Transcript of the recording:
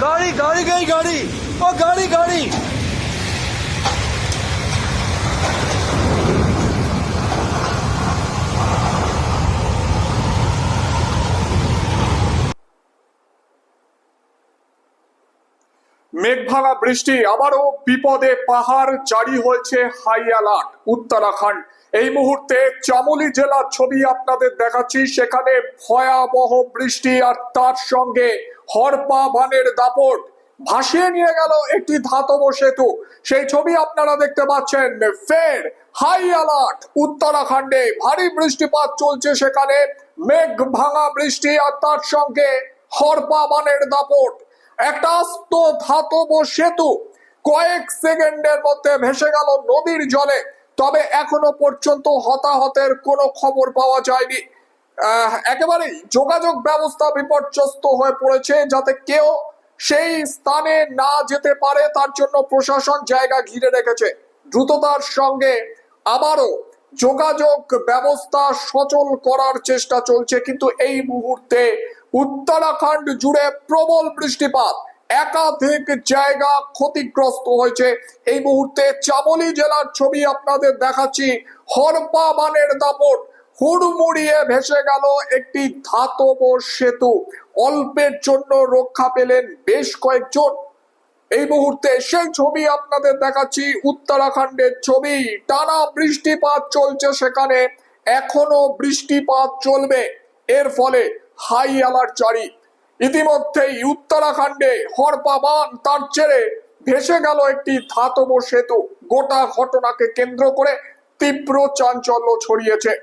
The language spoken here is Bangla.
गाड़ी गाड़ी गई गाड़ी, ओ गाड़ी गाड़ी। মেঘভাঙা বৃষ্টি আবারও বিপদে পাহাড়, জারি হয়েছে হাই অ্যালার্ট উত্তরাখণ্ড। এই মুহূর্তে চামোলি জেলার ছবি আপনাদের দেখাচ্ছি। সেখানে ভয়াবহ বৃষ্টি আর তার সঙ্গে হরপা বানের দাপট ভাসিয়ে নিয়ে গেল একটি ধাতব সেতু। সেই ছবি আপনারা দেখতে পাচ্ছেন। ফের হাই অ্যালার্ট উত্তরাখণ্ডে, ভারী বৃষ্টিপাত চলছে সেখানে। মেঘ ভাঙা বৃষ্টি আর তার সঙ্গে হরপা বানের দাপট। একটা আস্ত ধাতব সেতু কয়েক সেকেন্ডের মধ্যে ভেসে গেল নদীর জলে। তবে এখনো পর্যন্ত হতাহতের কোনো খবর পাওয়া যায়নি। একেবারেই যোগাযোগ ব্যবস্থা বিপর্যস্ত হয়ে পড়েছে, যাতে কেউ সেই স্থানে না যেতে পারে তার জন্য প্রশাসন জায়গা ঘিরে রেখেছে। দ্রুততার সঙ্গে আবারও যোগাযোগ ব্যবস্থা সচল করার চেষ্টা চলছে, কিন্তু এই মুহূর্তে উত্তরাখণ্ড জুড়ে প্রবল বৃষ্টিপাত, একাধিক জায়গা ক্ষতিগ্রস্ত হয়েছে। এই মুহূর্তে চামোলি জেলার ছবি আপনাদের দেখাচ্ছি। হরপা বানের দাপট, হুড়মুড়িয়ে ভেসে গেল একটি ধাতব সেতু। অল্পের জন্য রক্ষা পেলেন বেশ কয়েকজন। এই মুহূর্তে সেই ছবি আপনাদের দেখাচ্ছি, উত্তরাখণ্ডের ছবি। টানা বৃষ্টিপাত চলছে সেখানে, এখনো বৃষ্টিপাত চলবে। এর ফলে হাই অ্যালার্ট জারি। ইতিমধ্যেই উত্তরাখণ্ডে হরপা বান, তার জেরে ভেসে গেল একটি ধাতব সেতু। গোটা ঘটনাকে কেন্দ্র করে তীব্র চাঞ্চল্য ছড়িয়েছে।